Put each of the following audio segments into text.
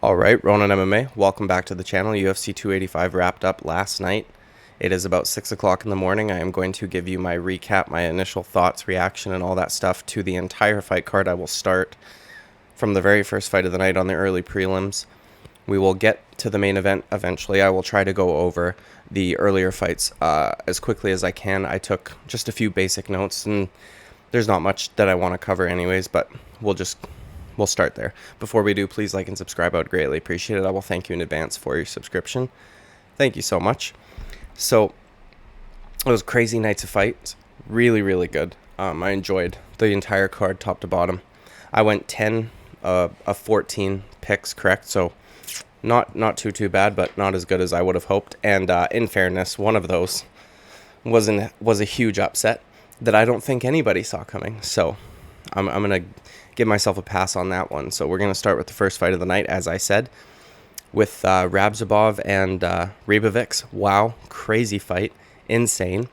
All right, Ronan MMA, welcome back to the channel. UFC 285 wrapped up last night. It is about 6 o'clock in the morning. I am going to give you my recap, my initial thoughts, reaction, and all that stuff to the entire fight card. I will start from the very first fight of the night on the early prelims. We will get to the main event eventually. I will try to go over the earlier fights as quickly as I can. I took just a few basic notes, and there's not much that I want to cover anyways, but we'll start there. Before we do, please like and subscribe. I would greatly appreciate it. I will thank you in advance for your subscription. Thank you so much. So, it was crazy nights of fights. Really, really good. I enjoyed the entire card, top to bottom. I went 10 of 14 picks correct, so not too bad, but not as good as I would have hoped. And in fairness, one of those was a huge upset that I don't think anybody saw coming. So I'm gonna give myself a pass on that one. So we're gonna start with the first fight of the night, as I said, with Rabzabov and Ribovics. Wow, crazy fight, insane.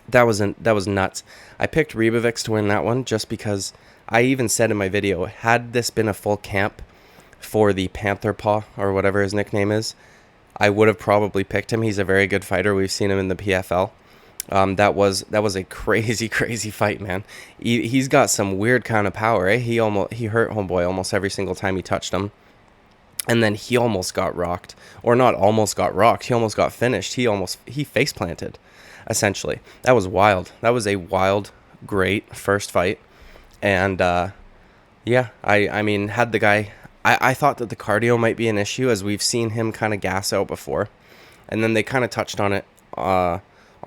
That was nuts. I picked Ribovics to win that one just because I even said in my video, had this been a full camp for the Panther Paw or whatever his nickname is, I would have probably picked him. He's a very good fighter. We've seen him in the PFL. That was a crazy fight, man. He's got some weird kind of power. He hurt homeboy almost every single time he touched him, and then he almost got rocked, or not almost got rocked. He almost got finished. He face planted, essentially. That was wild. That was a wild, great first fight, and yeah, I mean, had the guy. I thought that the cardio might be an issue, as we've seen him kind of gas out before, and then they kind of touched on it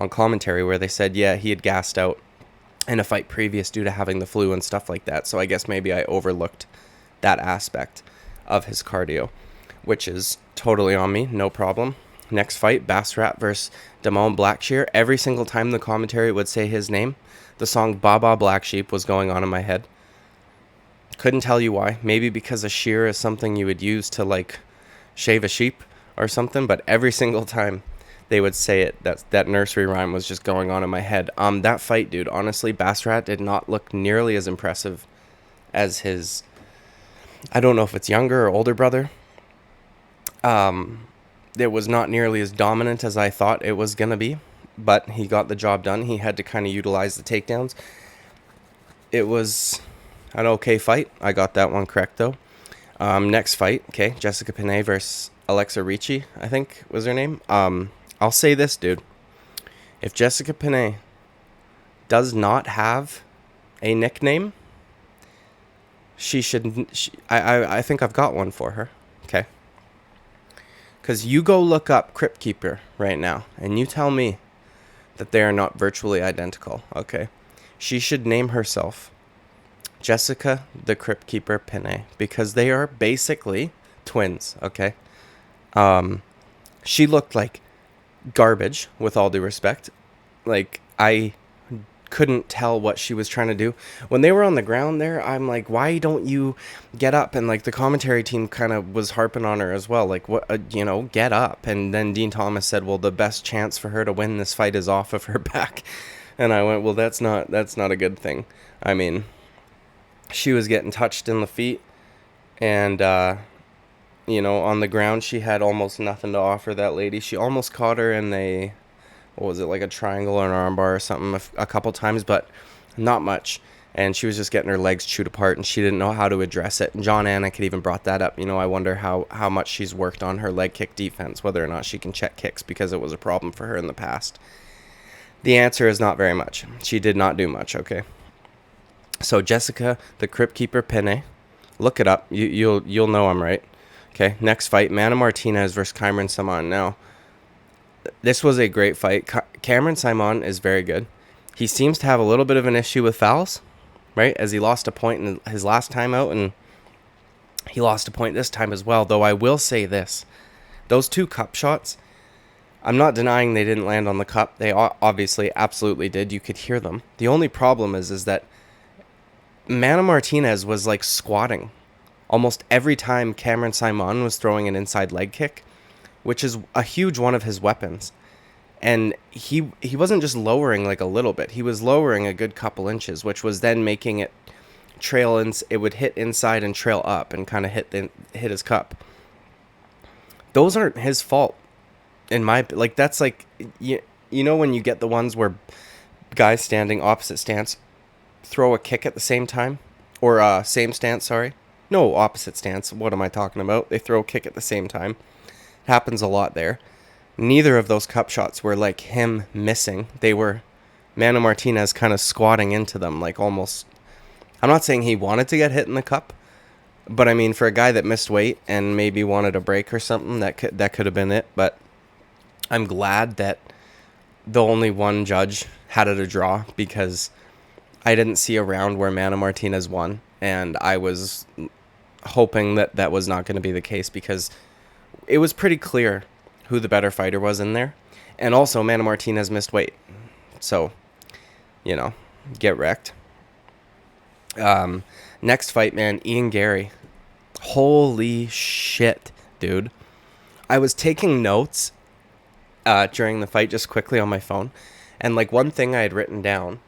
on commentary, where they said, yeah, he had gassed out in a fight previous due to having the flu and stuff like that. So I guess maybe I overlooked that aspect of his cardio, which is totally on me, no problem. Next fight, Basharat versus Damon Blackshear. Every single time the commentary would say his name, the song Baba Black Sheep was going on in my head. Couldn't tell you why. Maybe because a shear is something you would use to, like, shave a sheep or something, but every single time they would say it, that nursery rhyme was just going on in my head. That fight, dude, honestly, Basharat did not look nearly as impressive as his, I don't know if it's younger or older brother. It was not nearly as dominant as I thought it was going to be, but he got the job done. He had to kind of utilize the takedowns. It was an okay fight. I got that one correct, though. Next fight, okay, Jessica Penne versus Alexa Ricci, I think was her name. I'll say this, dude. If Jessica Penne does not have a nickname, I think I've got one for her, okay? Because you go look up Crypt Keeper right now, and you tell me that they are not virtually identical, okay? She should name herself Jessica the Crypt Keeper Penne, because they are basically twins, okay? She looked like garbage, with all due respect. Like, I couldn't tell what she was trying to do when they were on the ground there. I'm like, why don't you get up? And like, the commentary team kind of was harping on her as well, like, what, get up. And then Dean Thomas said, well, the best chance for her to win this fight is off of her back. And I went, well, that's not a good thing. I mean, she was getting touched in the feet, and on the ground, she had almost nothing to offer, that lady. She almost caught her in like a triangle or an armbar or something a couple times, but not much. And she was just getting her legs chewed apart, and she didn't know how to address it. And John Anik had even brought that up. I wonder how much she's worked on her leg kick defense, whether or not she can check kicks, because it was a problem for her in the past. The answer is not very much. She did not do much, okay? So Jessica, the Crypt Keeper Penne, look it up. You'll know I'm right. Okay, next fight, Mana Martinez versus Cameron Simon. Now, this was a great fight. Cameron Simon is very good. He seems to have a little bit of an issue with fouls, right? As he lost a point in his last time out, and he lost a point this time as well. Though I will say this, those two cup shots, I'm not denying they didn't land on the cup. They obviously absolutely did. You could hear them. The only problem is that Mana Martinez was like squatting almost every time Cameron Simon was throwing an inside leg kick, which is a huge one of his weapons. And he wasn't just lowering like a little bit. He was lowering a good couple inches, which was then making it it would hit inside and trail up and kind of hit his cup. Those aren't his fault. Like, that's like, you know when you get the ones where guys standing opposite stance throw a kick at the same time? Or same stance, sorry. No, opposite stance. What am I talking about? They throw a kick at the same time. Happens a lot there. Neither of those cup shots were like him missing. They were Mano Martinez kind of squatting into them, like almost. I'm not saying he wanted to get hit in the cup, but I mean, for a guy that missed weight and maybe wanted a break or something, that could have been it. But I'm glad that the only one judge had it a draw, because I didn't see a round where Mano Martinez won, and I was hoping that that was not going to be the case, because it was pretty clear who the better fighter was in there. And also, Mano Martinez missed weight. So, get wrecked. Next fight, man, Ian Garry. Holy shit, dude. I was taking notes during the fight just quickly on my phone. And, like, one thing I had written down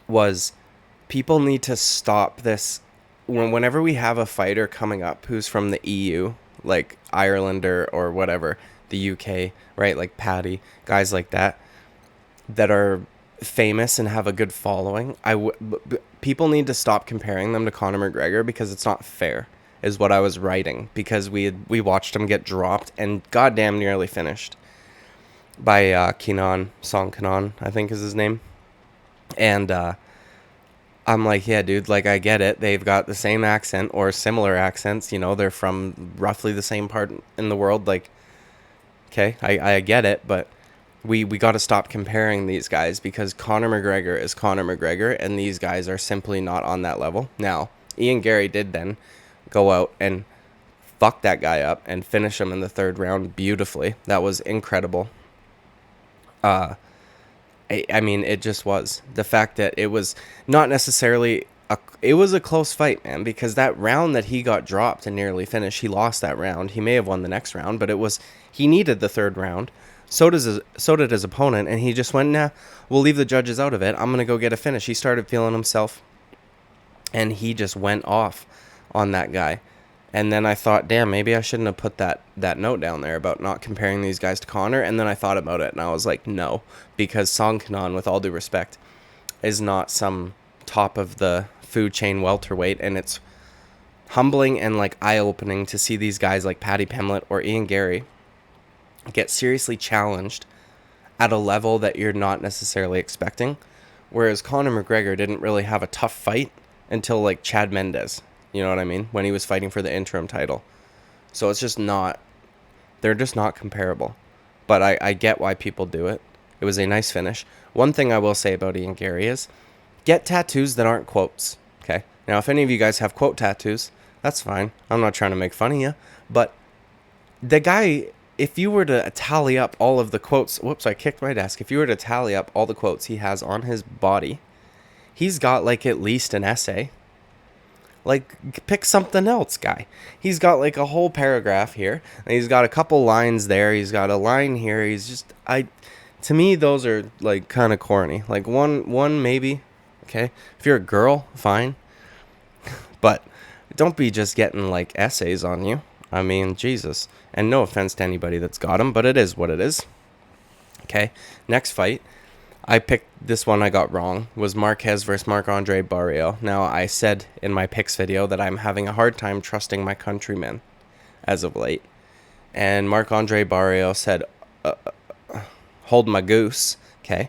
was people need to stop this. Whenever we have a fighter coming up who's from the EU, like Ireland or whatever, the UK, right? Like Paddy, guys like that are famous and have a good following. People need to stop comparing them to Conor McGregor, because it's not fair, is what I was writing, because we watched him get dropped and goddamn nearly finished by Song Kenan, I think is his name. And I'm like, yeah, dude, like, I get it. They've got the same accent or similar accents. They're from roughly the same part in the world. Like, okay, I get it, but we got to stop comparing these guys, because Conor McGregor is Conor McGregor, and these guys are simply not on that level. Now, Ian Garry did then go out and fuck that guy up and finish him in the third round beautifully. That was incredible. I mean, it just was. The fact that it was not necessarily it was a close fight, man, because that round that he got dropped and nearly finished, he lost that round. He may have won the next round, but he needed the third round. So did his opponent, and he just went, nah, we'll leave the judges out of it. I'm going to go get a finish. He started feeling himself, and he just went off on that guy. And then I thought, damn, maybe I shouldn't have put that note down there about not comparing these guys to Conor. And then I thought about it, and I was like, no, because Song Kenan, with all due respect, is not some top of the food chain welterweight. And it's humbling and like eye-opening to see these guys like Paddy Pimblett or Ian Garry get seriously challenged at a level that you're not necessarily expecting. Whereas Conor McGregor didn't really have a tough fight until like Chad Mendes. You know what I mean? When he was fighting for the interim title. So it's just not... They're just not comparable. But I get why people do it. It was a nice finish. One thing I will say about Ian Garry is, get tattoos that aren't quotes. Okay? Now, if any of you guys have quote tattoos, that's fine. I'm not trying to make fun of you. But the guy, if you were to tally up all of the quotes... Whoops, I kicked my desk. If you were to tally up all the quotes he has on his body, he's got like at least an essay. Like, pick something else, guy. He's got like a whole paragraph here, and he's got a couple lines there. He's got a line here. He's just, to me, those are like kind of corny. Like one maybe, okay. If you're a girl, fine, but don't be just getting like essays on you. I mean, Jesus. And no offense to anybody that's got them, but it is what it is. Okay, next fight. I picked this one I got wrong, was Marquez versus Marc-Andre Barriault. Now, I said in my picks video that I'm having a hard time trusting my countrymen as of late. And Marc-Andre Barriault said, hold my goose, okay,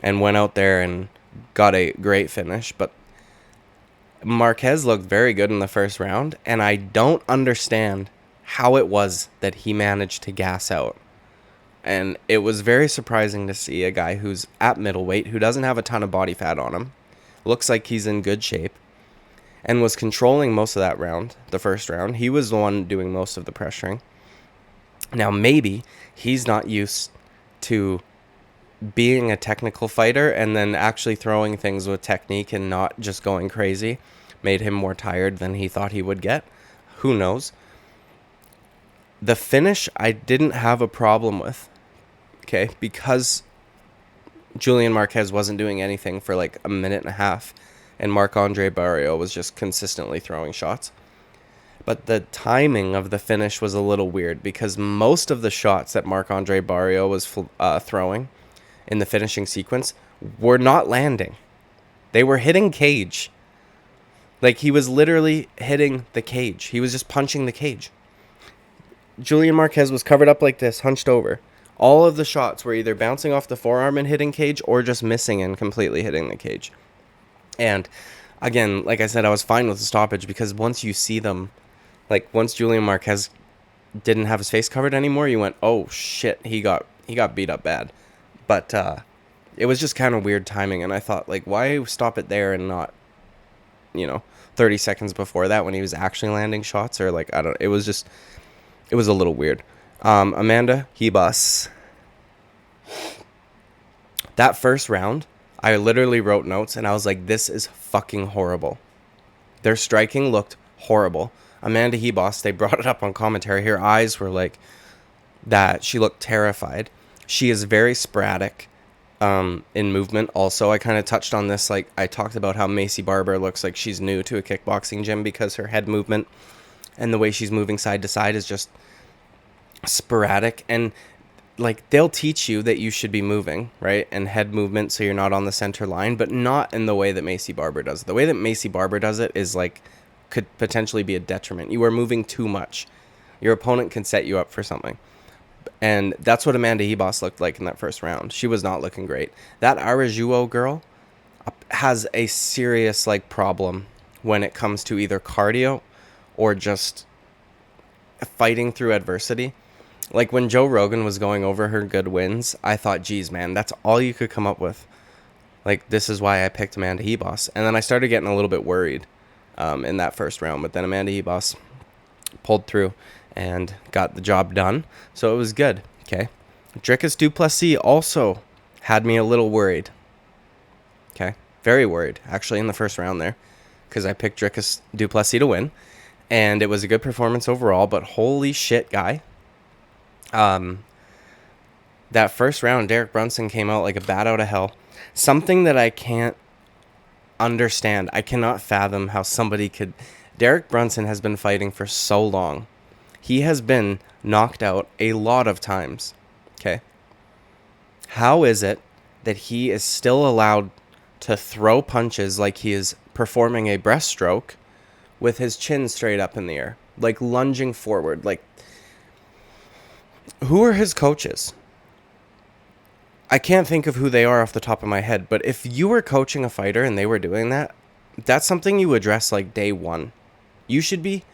and went out there and got a great finish. But Marquez looked very good in the first round, and I don't understand how it was that he managed to gas out. And it was very surprising to see a guy who's at middleweight, who doesn't have a ton of body fat on him, looks like he's in good shape, and was controlling most of that round, the first round. He was the one doing most of the pressuring. Now, maybe he's not used to being a technical fighter and then actually throwing things with technique and not just going crazy made him more tired than he thought he would get. Who knows? The finish I didn't have a problem with, okay, because Julian Marquez wasn't doing anything for like a minute and a half. and Marc-Andre Barrio was just consistently throwing shots. But the timing of the finish was a little weird because most of the shots that Marc-Andre Barrio was throwing in the finishing sequence were not landing. They were hitting cage. Like, he was literally hitting the cage. He was just punching the cage. Julian Marquez was covered up like this, hunched over. All of the shots were either bouncing off the forearm and hitting cage or just missing and completely hitting the cage. And again, like I said, I was fine with the stoppage because once you see them, like once Julian Marquez didn't have his face covered anymore, you went, oh shit, he got beat up bad. But it was just kind of weird timing, and I thought, like, why stop it there and not, 30 seconds before that when he was actually landing shots? Or like, I don't, it was a little weird. Amanda Ribas, that first round, I literally wrote notes and I was like, this is fucking horrible. Their striking looked horrible. Amanda Ribas, they brought it up on commentary. Her eyes were like that. She looked terrified. She is very sporadic in movement. Also, I kind of touched on this. Like, I talked about how Maycee Barber looks like she's new to a kickboxing gym because her head movement and the way she's moving side to side is just sporadic. And like, they'll teach you that you should be moving, right? And head movement so you're not on the center line, but not in the way that Maycee Barber does it. The way that Maycee Barber does it is like, could potentially be a detriment. You are moving too much. Your opponent can set you up for something. And that's what Amanda Ribas looked like in that first round. She was not looking great. That Araújo girl has a serious like problem when it comes to either cardio or just fighting through adversity. Like, when Joe Rogan was going over her good wins, I thought, geez, man, that's all you could come up with. Like, this is why I picked Amanda Ribas. And then I started getting a little bit worried in that first round. But then Amanda Ribas pulled through and got the job done. So it was good. Okay. Dricus Du Plessis also had me a little worried. Okay. Very worried, actually, in the first round there. Because I picked Dricus Du Plessis to win. And it was a good performance overall. But holy shit, guy. That first round, Derek Brunson came out like a bat out of hell. Something that I can't understand. I cannot fathom how somebody could... Derek Brunson has been fighting for so long. He has been knocked out a lot of times. Okay. How is it that he is still allowed to throw punches like he is performing a breaststroke with his chin straight up in the air? Like, lunging forward. Like, who are his coaches? I can't think of who they are off the top of my head, but if you were coaching a fighter and they were doing that, that's something you address like day one. You should be,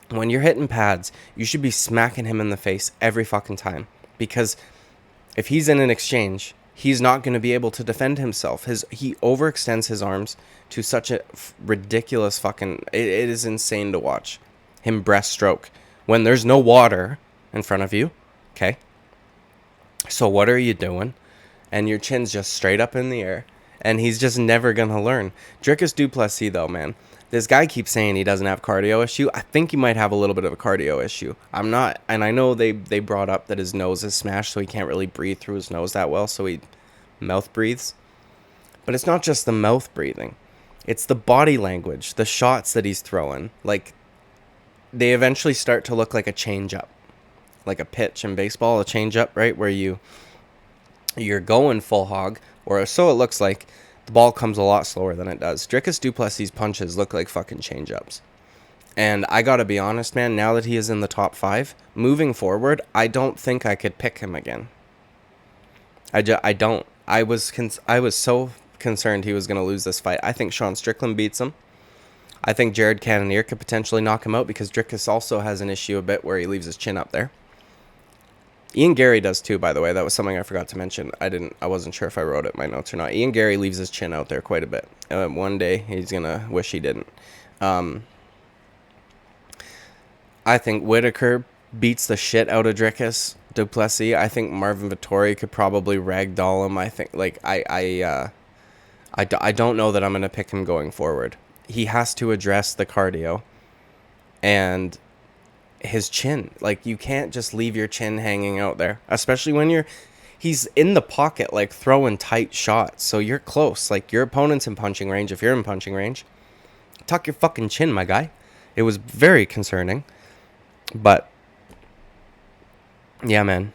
when you're hitting pads, you should be smacking him in the face every fucking time. Because if he's in an exchange, he's not going to be able to defend himself. He overextends his arms to such a ridiculous fucking... It is insane to watch him breaststroke when there's no water in front of you. Okay. So what are you doing? And your chin's just straight up in the air. And he's just never going to learn. Dricus Du Plessis, though, man. This guy keeps saying he doesn't have cardio issue. I think he might have a little bit of a cardio issue. I'm not. And I know they brought up that his nose is smashed, so he can't really breathe through his nose that well. So he mouth breathes. But it's not just the mouth breathing. It's the body language. The shots that he's throwing. Like, they eventually start to look like a change-up. Like a pitch in baseball, a change-up, right? Where you're going full hog, or so it looks like. The ball comes a lot slower than it does. Dricus Du Plessis' punches look like fucking change-ups. And I gotta be honest, man, now that he is in the top 5, moving forward, I don't think I could pick him again. I don't. I was so concerned he was going to lose this fight. I think Sean Strickland beats him. I think Jared Cannonier could potentially knock him out because Dricus also has an issue a bit where he leaves his chin up there. Ian Gary does too, by the way. That was something I forgot to mention. I wasn't sure if I wrote it in my notes or not. Ian Gary leaves his chin out there quite a bit. One day he's going to wish he didn't. I think Whitaker beats the shit out of Dricus Du Plessis. I think Marvin Vettori could probably ragdoll him. I think, like, I don't know that I'm going to pick him going forward. He has to address the cardio and his chin. Like, you can't just leave your chin hanging out there, especially when he's in the pocket, like throwing tight shots. So you're close. Like your opponent's in punching range. If you're in punching range, tuck your fucking chin, my guy. It was very concerning. But yeah, man.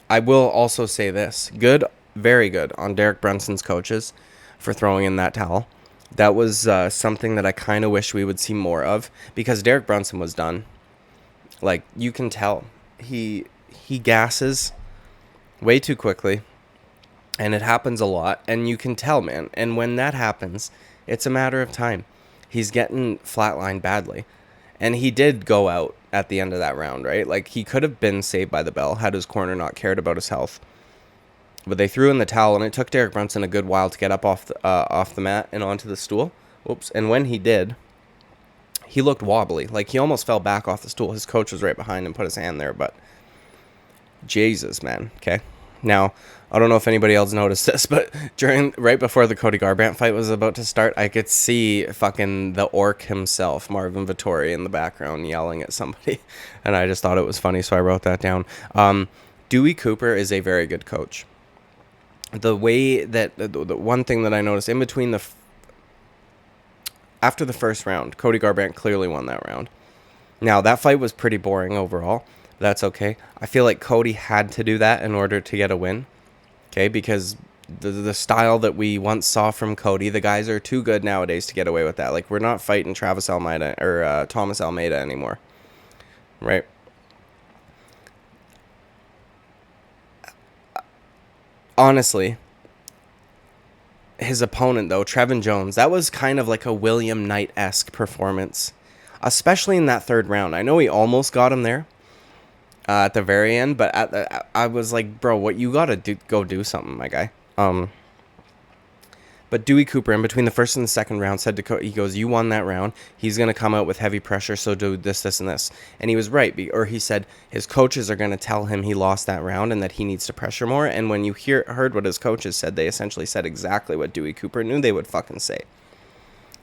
I will also say this. Good, very good on Derek Brunson's coaches for throwing in that towel. That was something that I kind of wish we would see more of, because Derek Brunson was done. Like, you can tell. He gasses way too quickly, and it happens a lot, and you can tell, man. And when that happens, it's a matter of time. He's getting flatlined badly. And he did go out at the end of that round, right? Like, he could have been saved by the bell had his corner not cared about his health. But they threw in the towel, and it took Derek Brunson a good while to get up off the mat and onto the stool. Oops. And when he did, he looked wobbly. Like, he almost fell back off the stool. His coach was right behind him, put his hand there. But Jesus, man. Okay. Now, I don't know if anybody else noticed this, but right before the Cody Garbrandt fight was about to start, I could see fucking the orc himself, Marvin Vettori, in the background yelling at somebody. And I just thought it was funny, so I wrote that down. Dewey Cooper is a very good coach. The way that the one thing that I noticed in between after the first round, Cody Garbrandt clearly won that round. Now, that fight was pretty boring overall. That's okay. I feel like Cody had to do that in order to get a win. Okay, because the style that we once saw from Cody, the guys are too good nowadays to get away with that. Like, we're not fighting Travis Almeida or Thomas Almeida anymore. Right? Honestly, his opponent, though, Trevin Jones, that was kind of like a William Knight-esque performance, especially in that third round. I know he almost got him there at the very end, but I was like, bro, what you gotta do? Go do something, my guy. But Dewey Cooper, in between the first and the second round, said to Cody, he goes, you won that round. He's going to come out with heavy pressure, so do this, this, and this. And he was right. Or he said his coaches are going to tell him he lost that round and that he needs to pressure more. And when you heard what his coaches said, they essentially said exactly what Dewey Cooper knew they would fucking say.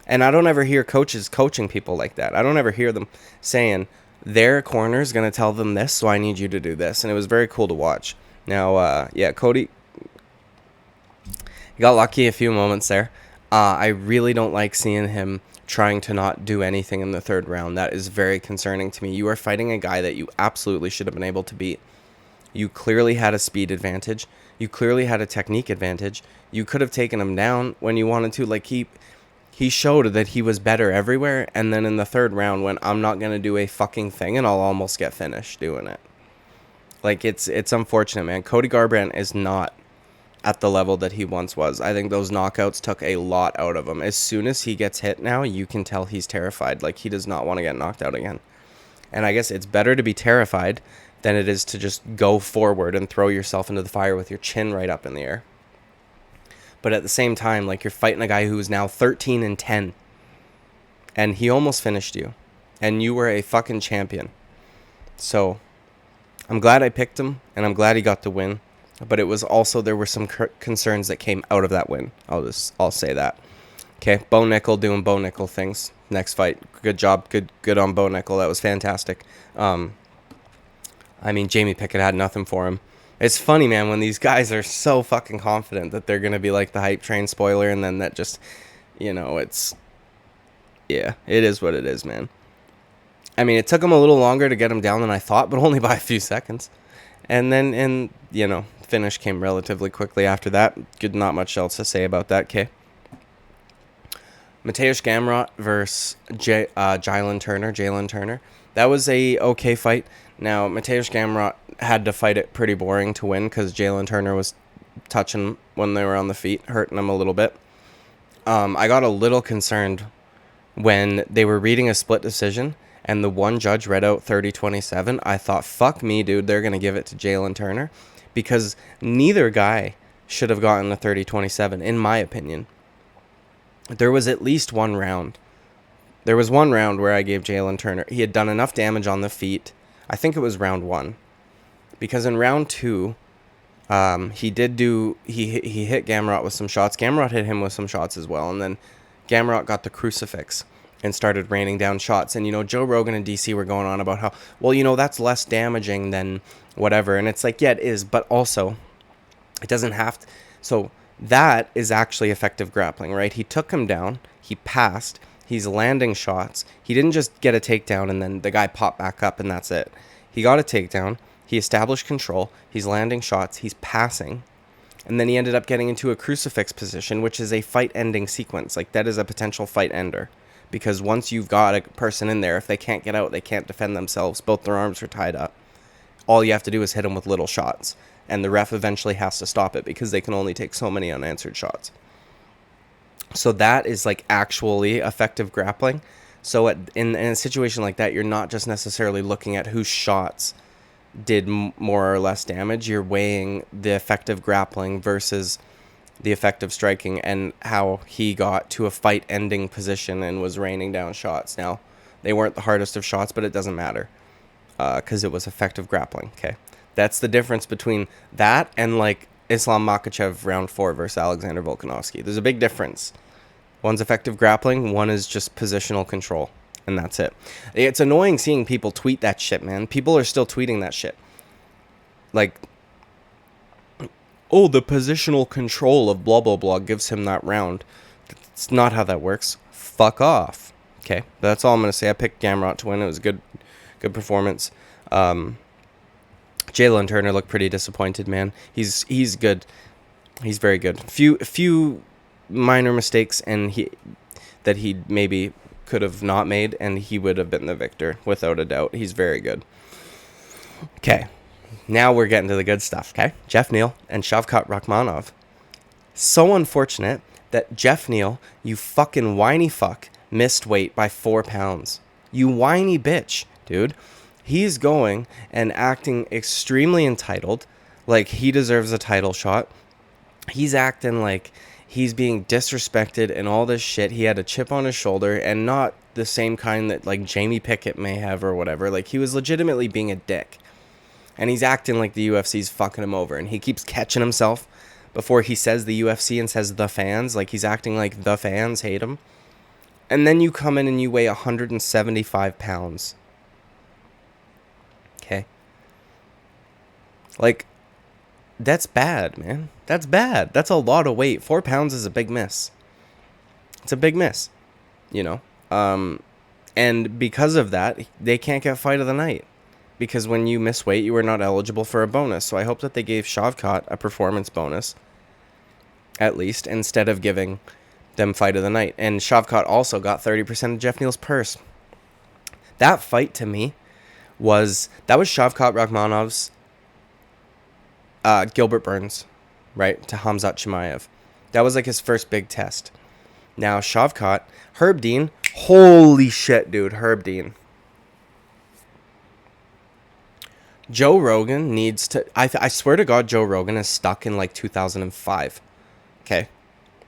And I don't ever hear coaches coaching people like that. I don't ever hear them saying, their corner's going to tell them this, so I need you to do this. And it was very cool to watch. Now, Cody... got lucky a few moments there. I really don't like seeing him trying to not do anything in the third round. That is very concerning to me. You are fighting a guy that you absolutely should have been able to beat. You clearly had a speed advantage. You clearly had a technique advantage. You could have taken him down when you wanted to. Like, he showed that he was better everywhere. And then in the third round, when I'm not going to do a fucking thing and I'll almost get finished doing it. Like, it's unfortunate, man. Cody Garbrandt is not at the level that he once was. I think those knockouts took a lot out of him. As soon as he gets hit now, you can tell he's terrified. Like, he does not want to get knocked out again. And I guess it's better to be terrified than it is to just go forward and throw yourself into the fire with your chin right up in the air. But at the same time, like, you're fighting a guy who is now 13-10. And he almost finished you. And you were a fucking champion. So, I'm glad I picked him, and I'm glad he got the win. But it was also, there were some concerns that came out of that win. I'll say that. Okay, Bo Nickel doing Bo Nickel things. Next fight, good job, good on Bo Nickel. That was fantastic. I mean, Jamie Pickett had nothing for him. It's funny, man, when these guys are so fucking confident that they're gonna be like the hype train spoiler, and then that just, it is what it is, man. I mean, it took him a little longer to get him down than I thought, but only by a few seconds. And then, finish came relatively quickly after that. Not much else to say about that, okay? Mateusz Gamrot versus Jalen Turner. That was a okay fight. Now, Mateusz Gamrot had to fight it pretty boring to win because Jalen Turner was touching when they were on the feet, hurting him a little bit. I got a little concerned when they were reading a split decision and the one judge read out 30-27. I thought, fuck me, dude, they're going to give it to Jalen Turner. Because neither guy should have gotten a 30-27, in my opinion. There was at least one round. There was one round where I gave Jalen Turner. He had done enough damage on the feet. I think it was round 1. Because in round 2, he hit Gamrot with some shots. Gamrot hit him with some shots as well. And then Gamrot got the crucifix. and started raining down shots. And, Joe Rogan and DC were going on about how, well, that's less damaging than whatever. And it's like, yeah, it is. But also, it doesn't have to. So that is actually effective grappling, right? He took him down. He passed. He's landing shots. He didn't just get a takedown and then the guy popped back up and that's it. He got a takedown. He established control. He's landing shots. He's passing. And then he ended up getting into a crucifix position, which is a fight-ending sequence. Like, that is a potential fight ender. Because once you've got a person in there, if they can't get out, they can't defend themselves, both their arms are tied up, all you have to do is hit them with little shots. And the ref eventually has to stop it because they can only take so many unanswered shots. So that is, like, actually effective grappling. So in a situation like that, you're not just necessarily looking at whose shots did more or less damage. You're weighing the effective grappling versus the effective striking and how he got to a fight-ending position and was raining down shots. Now, they weren't the hardest of shots, but it doesn't matter because it was effective grappling. Okay, that's the difference between that and like Islam Makhachev round 4 versus Alexander Volkanovski. There's a big difference. One's effective grappling, one is just positional control. And that's it. It's annoying seeing people tweet that shit, man. People are still tweeting that shit. Like, oh, the positional control of blah, blah, blah gives him that round. It's not how that works. Fuck off. Okay, that's all I'm going to say. I picked Gamrot to win. It was a good performance. Jalen Turner looked pretty disappointed, man. He's good. He's very good. Few minor mistakes and he maybe could have not made, and he would have been the victor without a doubt. He's very good. Okay, now we're getting to the good stuff. Okay, Jeff Neal and Shavkat Rakhmonov. So unfortunate that Jeff Neal, you fucking whiny fuck, missed weight by 4 pounds. You whiny bitch, dude. He's going and acting extremely entitled, like he deserves a title shot. He's acting like he's being disrespected and all this shit. He had a chip on his shoulder, and not the same kind that like Jamie Pickett may have or whatever. Like, he was legitimately being a dick. And he's acting like the UFC's fucking him over. And he keeps catching himself before he says the UFC and says the fans. Like, he's acting like the fans hate him. And then you come in and you weigh 175 pounds. Okay. Like, that's bad, man. That's bad. That's a lot of weight. 4 pounds is a big miss. It's a big miss, and because of that, they can't get fight of the night. Because when you miss weight, you are not eligible for a bonus. So I hope that they gave Shavkat a performance bonus, at least, instead of giving them fight of the night. And Shavkat also got 30% of Jeff Neal's purse. That fight, to me, was Shavkat Rakhmonov's Gilbert Burns, right, to Khamzat Chimaev. That was like his first big test. Now, Shavkat, Herb Dean, holy shit, dude, Herb Dean. Joe Rogan needs to, I swear to God, Joe Rogan is stuck in like 2005, okay,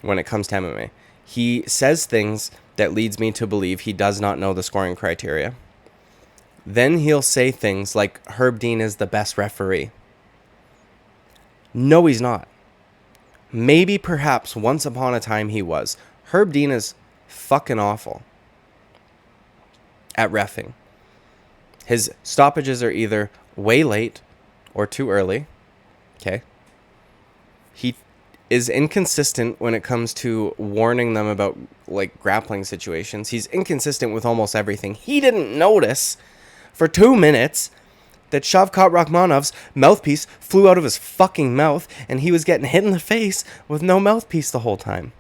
when it comes to MMA. He says things that leads me to believe he does not know the scoring criteria. Then he'll say things like Herb Dean is the best referee. No, he's not. Maybe, perhaps, once upon a time he was. Herb Dean is fucking awful at reffing. His stoppages are either way late or too early. Okay. He is inconsistent when it comes to warning them about, like, grappling situations. He's inconsistent with almost everything. He didn't notice for 2 minutes that Shavkat Rakhmonov's mouthpiece flew out of his fucking mouth, and he was getting hit in the face with no mouthpiece the whole time.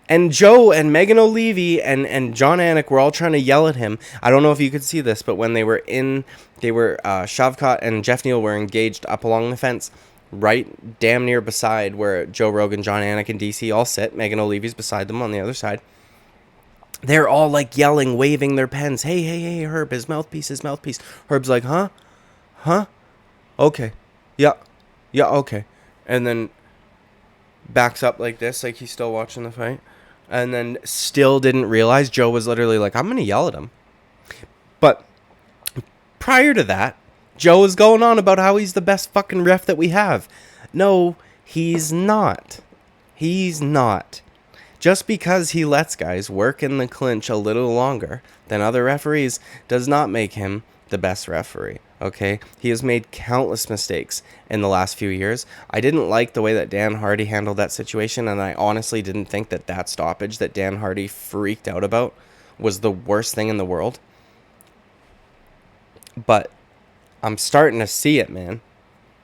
And Joe and Megan O'Leary and John Anik were all trying to yell at him. I don't know if you could see this, but when Shavkat and Jeff Neal were engaged up along the fence, right damn near beside where Joe Rogan, John Anik, and DC all sit. Megan O'Leary's beside them on the other side. They're all like yelling, waving their pens. Hey, Herb, his mouthpiece. Herb's like, huh? Okay. Yeah, okay. And then backs up like this, like he's still watching the fight. And then still didn't realize Joe was literally like, I'm going to yell at him. But prior to that, Joe was going on about how he's the best fucking ref that we have. No, he's not. He's not. Just because he lets guys work in the clinch a little longer than other referees does not make him the best referee, okay? He has made countless mistakes in the last few years. I didn't like the way that Dan Hardy handled that situation, and I honestly didn't think that stoppage that Dan Hardy freaked out about was the worst thing in the world. But I'm starting to see it, man.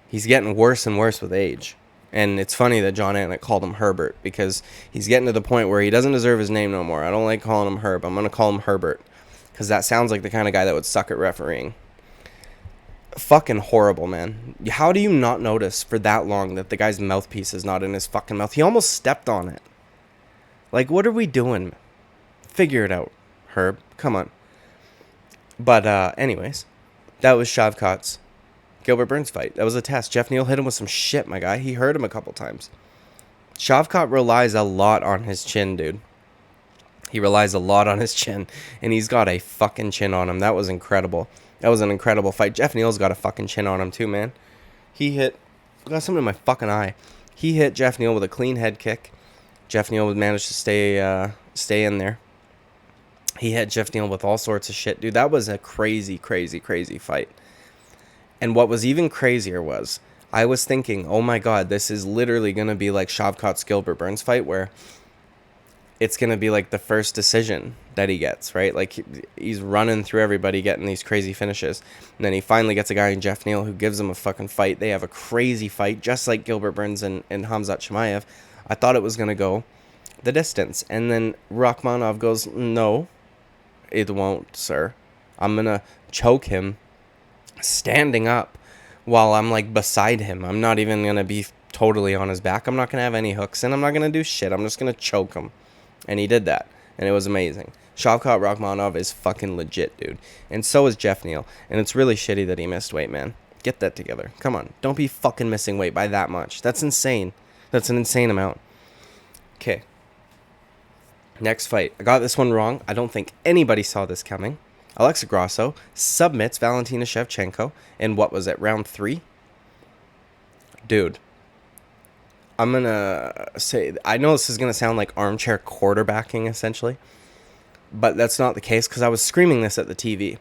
He's getting worse and worse with age. And it's funny that John Anik called him Herbert, because he's getting to the point where he doesn't deserve his name no more. I don't like calling him Herb. I'm going to call him Herbert, because that sounds like the kind of guy that would suck at refereeing. Fucking horrible, man. How do you not notice for that long that the guy's mouthpiece is not in his fucking mouth? He almost stepped on it. Like, what are we doing? Figure it out, Herb. Come on. But anyways, that was Shavkat's Gilbert Burns fight. That was a test. Jeff Neal hit him with some shit, my guy. He hurt him a couple times. Shavkat relies a lot on his chin, dude. He relies a lot on his chin, and he's got a fucking chin on him. That was incredible. That was an incredible fight. Jeff Neal's got a fucking chin on him too, man. I got something in my fucking eye. He hit Jeff Neal with a clean head kick. Jeff Neal managed to stay in there. He hit Jeff Neal with all sorts of shit, dude. That was a crazy, crazy, crazy fight. And what was even crazier was, I was thinking, oh my god, this is literally going to be like Shavkat's Gilbert Burns fight, where it's going to be like the first decision that he gets, right? Like, he's running through everybody, getting these crazy finishes. And then he finally gets a guy in Jeff Neal who gives him a fucking fight. They have a crazy fight, just like Gilbert Burns and Khamzat Chimaev. I thought it was going to go the distance. And then Rakhmonov goes, no, it won't, sir. I'm going to choke him standing up while I'm like beside him. I'm not even going to be totally on his back. I'm not going to have any hooks in. I'm not going to do shit. I'm just going to choke him. And he did that. And it was amazing. Shavkat Rakhmonov is fucking legit, dude. And so is Jeff Neal. And it's really shitty that he missed weight, man. Get that together. Come on. Don't be fucking missing weight by that much. That's insane. That's an insane amount. Okay. Next fight. I got this one wrong. I don't think anybody saw this coming. Alexa Grasso submits Valentina Shevchenko in, what was it, round 3? Dude. I'm going to say, I know this is going to sound like armchair quarterbacking, essentially. But that's not the case, because I was screaming this at the TV.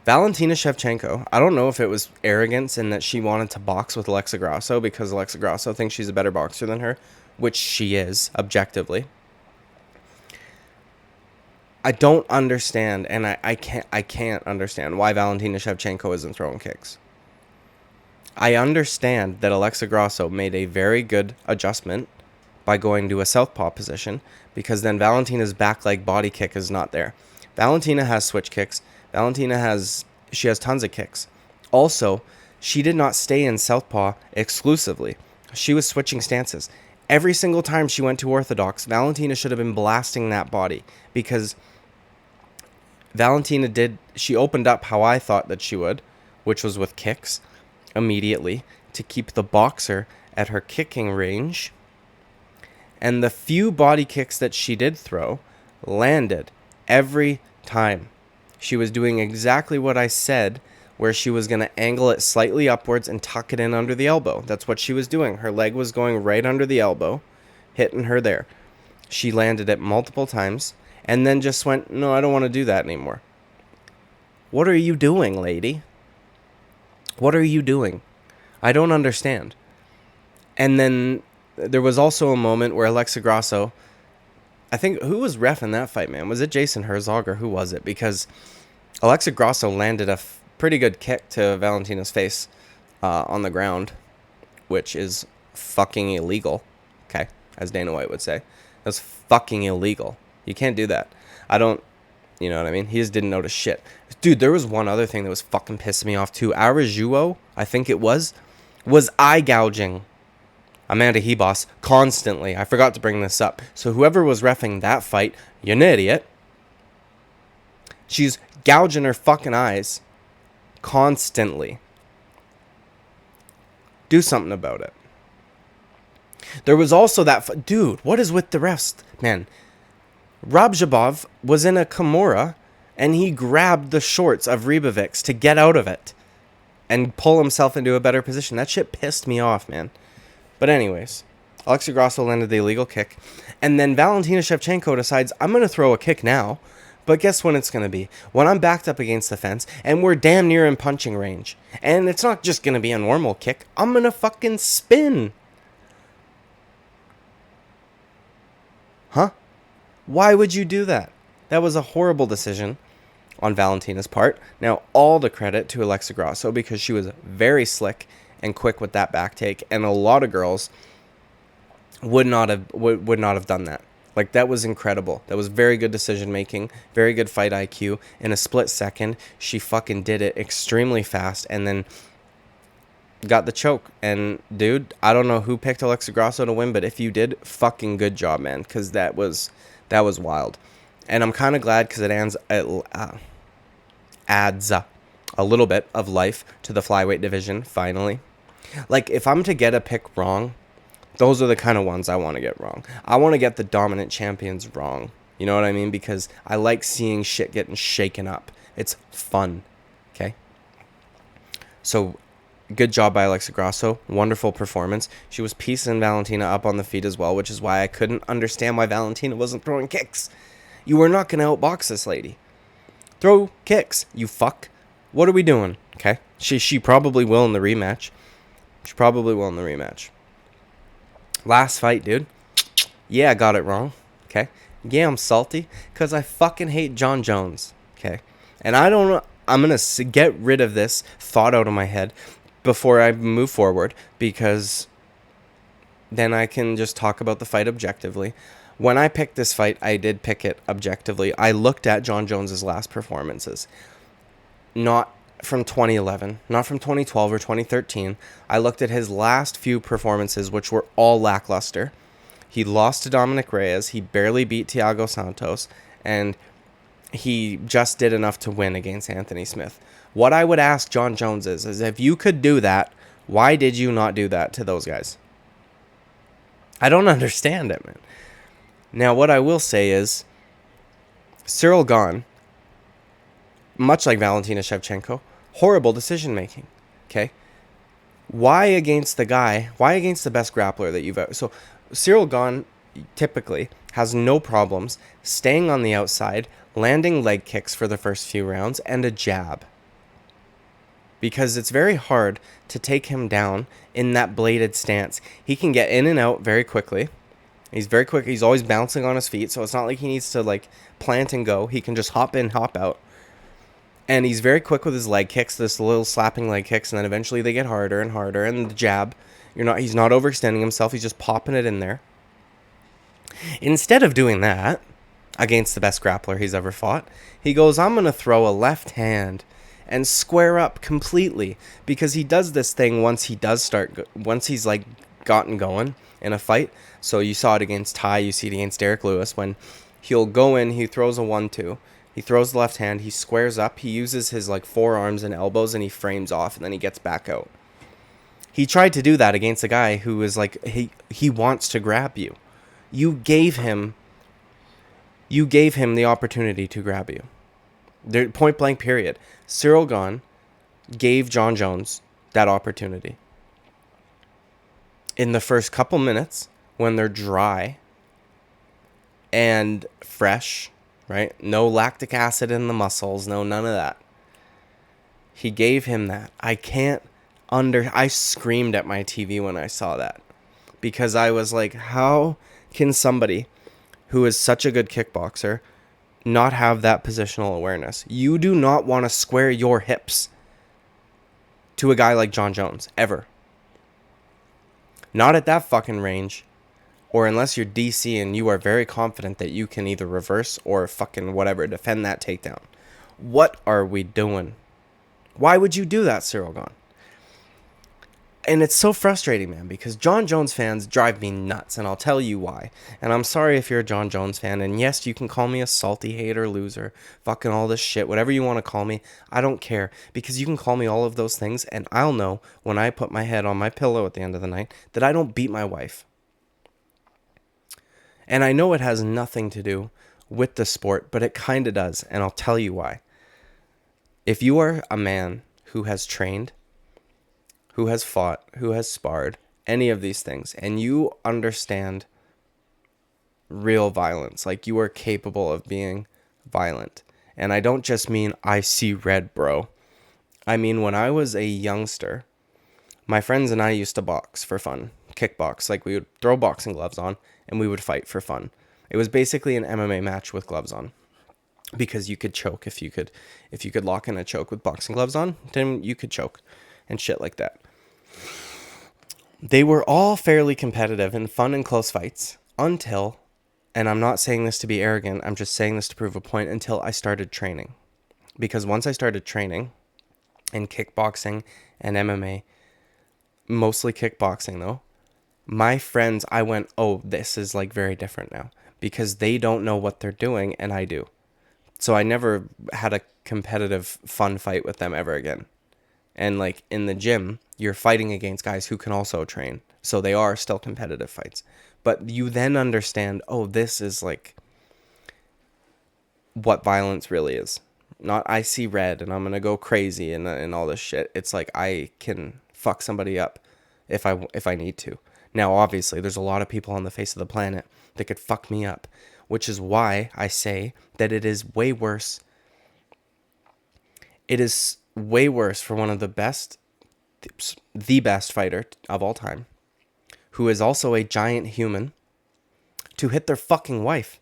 Valentina Shevchenko, I don't know if it was arrogance in that she wanted to box with Alexa Grasso because Alexa Grasso thinks she's a better boxer than her, which she is, objectively. I don't understand, and I can't understand why Valentina Shevchenko isn't throwing kicks. I understand that Alexa Grasso made a very good adjustment by going to a southpaw position, because then Valentina's back leg body kick is not there. Valentina has switch kicks. She has tons of kicks. Also, she did not stay in southpaw exclusively. She was switching stances. Every single time she went to orthodox, Valentina should have been blasting that body, because she opened up how I thought that she would, which was with kicks immediately to keep the boxer at her kicking range. And the few body kicks that she did throw landed every time. She was doing exactly what I said, where she was going to angle it slightly upwards and tuck it in under the elbow. That's what she was doing. Her leg was going right under the elbow, hitting her there. She landed it multiple times and then just went, no, I don't want to do that anymore. What are you doing, lady? What are you doing? I don't understand. And then there was also a moment where Alexa Grasso, I think, who was ref in that fight, man? Was it Jason Herzog or who was it? Because Alexa Grasso landed a pretty good kick to Valentina's face on the ground, which is fucking illegal, okay, as Dana White would say. That's fucking illegal. You can't do that. You know what I mean? He just didn't notice shit. Dude, there was one other thing that was fucking pissing me off too. Arajuo, I think it was eye gouging Amanda Hebos constantly. I forgot to bring this up. So whoever was reffing that fight, you're an idiot. She's gouging her fucking eyes constantly. Do something about it. There was also that... Dude, what is with the refs? Man, Rabjabov was in a Kimura, and he grabbed the shorts of Ribovics to get out of it and pull himself into a better position. That shit pissed me off, man. But anyways, Alexei Grasso landed the illegal kick. And then Valentina Shevchenko decides, I'm going to throw a kick now. But guess when it's going to be? When I'm backed up against the fence and we're damn near in punching range. And it's not just going to be a normal kick. I'm going to fucking spin. Huh? Why would you do that? That was a horrible decision on Valentina's part. Now, all the credit to Alexa Grasso because she was very slick and quick with that back take. And a lot of girls would not have done that. Like, that was incredible. That was very good decision making, very good fight IQ. In a split second, she fucking did it extremely fast and then got the choke. And dude, I don't know who picked Alexa Grasso to win, but if you did, fucking good job, man, because that was wild. And I'm kind of glad because it adds a little bit of life to the flyweight division finally. Like, if I'm to get a pick wrong, those are the kind of ones I want to get wrong. I want to get the dominant champions wrong. You know what I mean? Because I like seeing shit getting shaken up. It's fun. Okay? So, good job by Alexa Grasso. Wonderful performance. She was piecing Valentina up on the feet as well, which is why I couldn't understand why Valentina wasn't throwing kicks. You are not going to outbox this lady. Throw kicks, you fuck. What are we doing? Okay? She probably will in the rematch. Last fight, dude. Yeah, I got it wrong. Okay? Yeah, I'm salty because I fucking hate Jon Jones. Okay? And I don't know. I'm going to get rid of this thought out of my head before I move forward because then I can just talk about the fight objectively. When I picked this fight, I did pick it objectively. I looked at Jon Jones' last performances. Not from 2011, not from 2012 or 2013. I looked at his last few performances, which were all lackluster. He lost to Dominic Reyes. He barely beat Thiago Santos. And he just did enough to win against Anthony Smith. What I would ask Jon Jones is if you could do that, why did you not do that to those guys? I don't understand it, man. Now, what I will say is Cyril Gane, much like Valentina Shevchenko, horrible decision-making, okay? Why against the best grappler that you've ever... So, Cyril Gane typically has no problems staying on the outside, landing leg kicks for the first few rounds, and a jab. Because it's very hard to take him down in that bladed stance. He can get in and out very quickly. He's very quick. He's always bouncing on his feet, so it's not like he needs to, like, plant and go. He can just hop in, hop out. And he's very quick with his leg kicks, this little slapping leg kicks, and then eventually they get harder and harder. And the jab, he's not overextending himself. He's just popping it in there. Instead of doing that against the best grappler he's ever fought, he goes, I'm going to throw a left hand and square up completely. Because he does this thing once he's, like, gotten going in a fight. So you saw it against Ty, you see it against Derek Lewis, when he'll go in, he throws a 1-2. He throws the left hand, he squares up, he uses his, like, forearms and elbows, and he frames off, and then he gets back out. He tried to do that against a guy who is like, he wants to grab you. You gave him the opportunity to grab you. Point blank period. Cyril Gane gave Jon Jones that opportunity. In the first couple minutes, when they're dry and fresh, right? No lactic acid in the muscles, none of that. He gave him that. I screamed at my TV when I saw that. Because I was like, how can somebody who is such a good kickboxer not have that positional awareness? You do not want to square your hips to a guy like Jon Jones, ever. Not at that fucking range. Or unless you're DC and you are very confident that you can either reverse or fucking whatever, defend that takedown. What are we doing? Why would you do that, Cyril Gane? And it's so frustrating, man, because Jon Jones fans drive me nuts, and I'll tell you why. And I'm sorry if you're a Jon Jones fan, and yes, you can call me a salty hater, loser, fucking all this shit, whatever you want to call me. I don't care, because you can call me all of those things, and I'll know when I put my head on my pillow at the end of the night that I don't beat my wife. And I know it has nothing to do with the sport, but it kind of does, and I'll tell you why. If you are a man who has trained, who has fought, who has sparred, any of these things and you understand real violence, like you are capable of being violent. And I don't just mean I see red, bro. I mean, when I was a youngster, my friends and I used to box for fun, kickbox. Like we would throw boxing gloves on and we would fight for fun. It was basically an MMA match with gloves on, because you could choke if you could lock in a choke with boxing gloves on, then you could choke and shit like that. They were all fairly competitive and fun and close fights until, and I'm not saying this to be arrogant, I'm just saying this to prove a point, until I started training. Because once I started training in kickboxing and MMA, mostly kickboxing though, my friends, I went, oh, this is like very different now, because they don't know what they're doing and I do. So I never had a competitive fun fight with them ever again. And like in the gym, you're fighting against guys who can also train. So they are still competitive fights. But you then understand, oh, this is like what violence really is. Not I see red and I'm going to go crazy and all this shit. It's like I can fuck somebody up if I need to. Now, obviously, there's a lot of people on the face of the planet that could fuck me up, which is why I say that it is way worse. It is way worse for one of the best fighter of all time, who is also a giant human, to hit their fucking wife.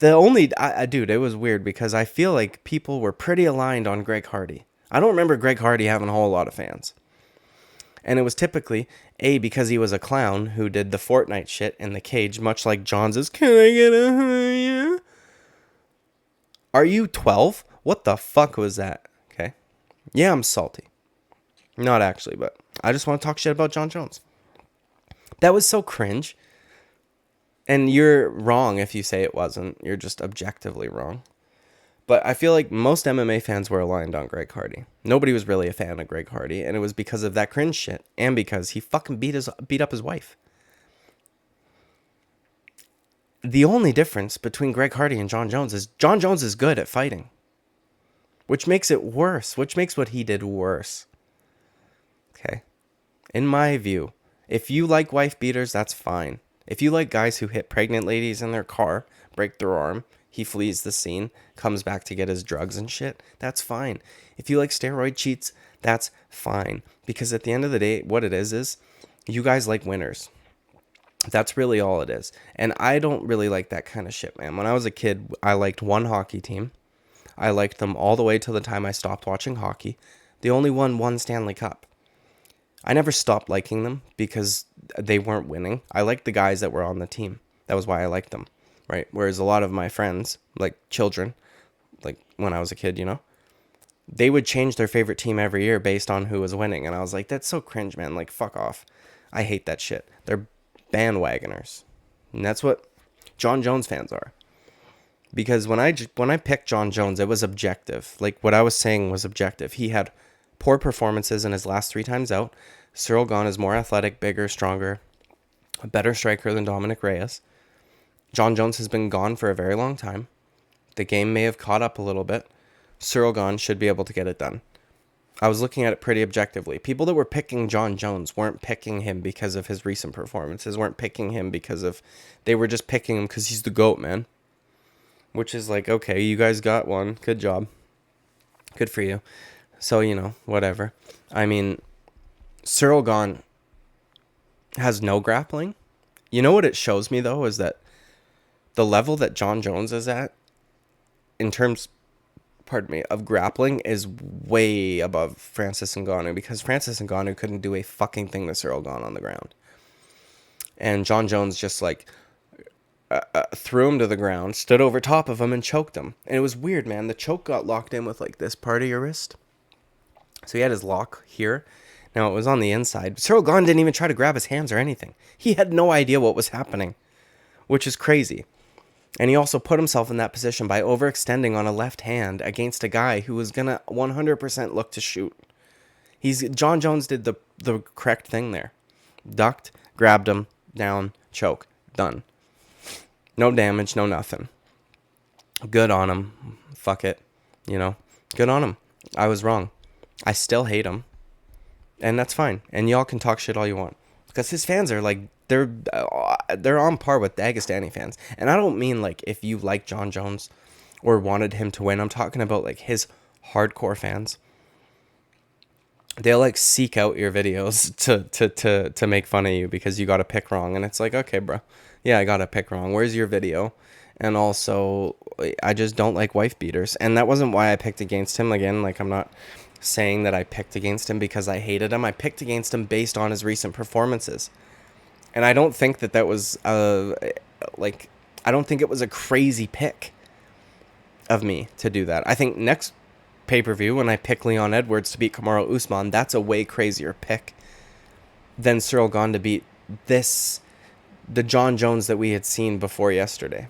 Dude, it was weird because I feel like people were pretty aligned on Greg Hardy. I don't remember Greg Hardy having a whole lot of fans. And it was typically, because he was a clown who did the Fortnite shit in the cage, much like John's Can I get a higher? Are you 12? What the fuck was that? Okay. Yeah, I'm salty. Not actually, but I just want to talk shit about Jon Jones. That was so cringe. And you're wrong if you say it wasn't. You're just objectively wrong. But I feel like most MMA fans were aligned on Greg Hardy. Nobody was really a fan of Greg Hardy, and it was because of that cringe shit, and because he fucking beat up his wife. The only difference between Greg Hardy and Jon Jones is Jon Jones is good at fighting, which makes it worse, which makes what he did worse. Okay? In my view, if you like wife beaters, that's fine. If you like guys who hit pregnant ladies in their car, break their arm, he flees the scene, comes back to get his drugs and shit, that's fine. If you like steroid cheats, that's fine. Because at the end of the day, what it is you guys like winners. That's really all it is. And I don't really like that kind of shit, man. When I was a kid, I liked one hockey team. I liked them all the way till the time I stopped watching hockey. They only won one Stanley Cup. I never stopped liking them because they weren't winning. I liked the guys that were on the team. That was why I liked them, right? Whereas a lot of my friends, like children, like when I was a kid, they would change their favorite team every year based on who was winning. And I was like, that's so cringe, man. Like, fuck off. I hate that shit. They're bandwagoners. And that's what Jon Jones fans are. Because when I picked Jon Jones, it was objective. Like, what I was saying was objective. He had poor performances in his last 3 times out. Cyril Gane is more athletic, bigger, stronger, a better striker than Dominic Reyes. Jon Jones has been gone for a very long time. The game may have caught up a little bit. Cyril Gane should be able to get it done. I was looking at it pretty objectively. People that were picking Jon Jones weren't picking him because of his recent performances, weren't picking him they were just picking him because he's the GOAT, man. Which is like, okay, you guys got one. Good job. Good for you. So, whatever. I mean, Cyril Gane has no grappling. You know what it shows me, though, is that the level that Jon Jones is at, in terms, of grappling, is way above Francis Ngannou, because Francis Ngannou couldn't do a fucking thing to Cyril Gane on the ground. And Jon Jones just, threw him to the ground, stood over top of him, and choked him. And it was weird, man. The choke got locked in with, this part of your wrist. So he had his lock here. Now, it was on the inside. Cyril Gane didn't even try to grab his hands or anything. He had no idea what was happening, which is crazy. And he also put himself in that position by overextending on a left hand against a guy who was going to 100% look to shoot. Jon Jones did the correct thing there. Ducked, grabbed him, down, choke, done. No damage, no nothing. Good on him. Fuck it. Good on him. I was wrong. I still hate him. And that's fine. And y'all can talk shit all you want. because his fans are like they're on par with Dagestani fans. And I don't mean like if you like Jon Jones or wanted him to win. I'm talking about like his hardcore fans. They'll like seek out your videos to make fun of you because you got a pick wrong, and it's like, okay, bro, yeah, I got a pick wrong. Where's your video? And also, I just don't like wife beaters, and that wasn't why I picked against him. Again, like, I'm not saying that I picked against him because I hated him. I picked against him based on his recent performances, and I don't think that was like, I don't think it was a crazy pick of me to do that. I think next pay-per-view when I pick Leon Edwards to beat Kamaru Usman, that's a way crazier pick than Cyril Gane to beat the Jon Jones that we had seen before yesterday.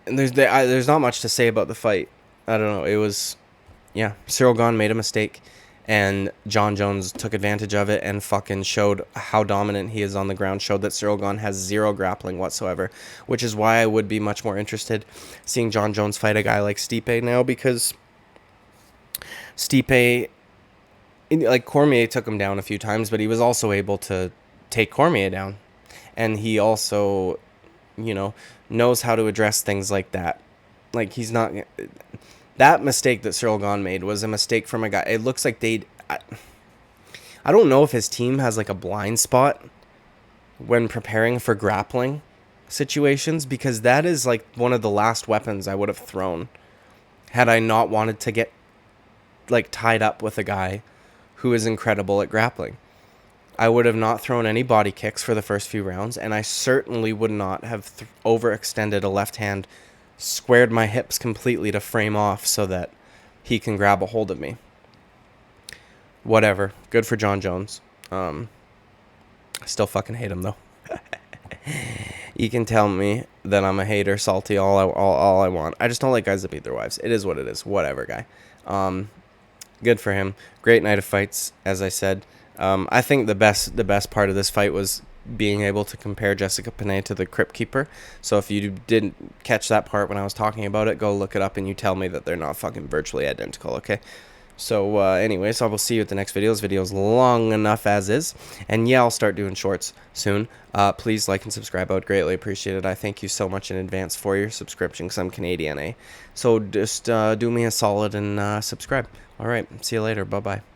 And there's not much to say about the fight. I don't know. It was, yeah, Cyril Gane made a mistake, and Jon Jones took advantage of it and fucking showed how dominant he is on the ground, showed that Cyril Gane has zero grappling whatsoever, which is why I would be much more interested seeing Jon Jones fight a guy like Stipe now, because Stipe, like, Cormier took him down a few times, but he was also able to take Cormier down, and he also, knows how to address things like that. Like, he's not... That mistake that Cyril Gane made was a mistake from a guy. It looks like I don't know if his team has like a blind spot when preparing for grappling situations, because that is like one of the last weapons I would have thrown had I not wanted to get like tied up with a guy who is incredible at grappling. I would have not thrown any body kicks for the first few rounds, and I certainly would not have overextended a left hand, squared my hips completely to frame off so that he can grab a hold of me. Whatever. Good for Jon Jones. I still fucking hate him, though. You can tell me that I'm a hater, salty, all I want. I just don't like guys that beat their wives. It is what it is. Whatever, guy. Good for him. Great night of fights, as I said. I think the best part of this fight was being able to compare Jessica Penne to the Crypt Keeper. So if you didn't catch that part when I was talking about it, go look it up and you tell me that they're not fucking virtually identical, okay? So anyways, I will see you at the next video. This video is long enough as is. And yeah, I'll start doing shorts soon. Please like and subscribe. I would greatly appreciate it. I thank you so much in advance for your subscription because I'm Canadian, eh? So just do me a solid and subscribe. All right, see you later. Bye-bye.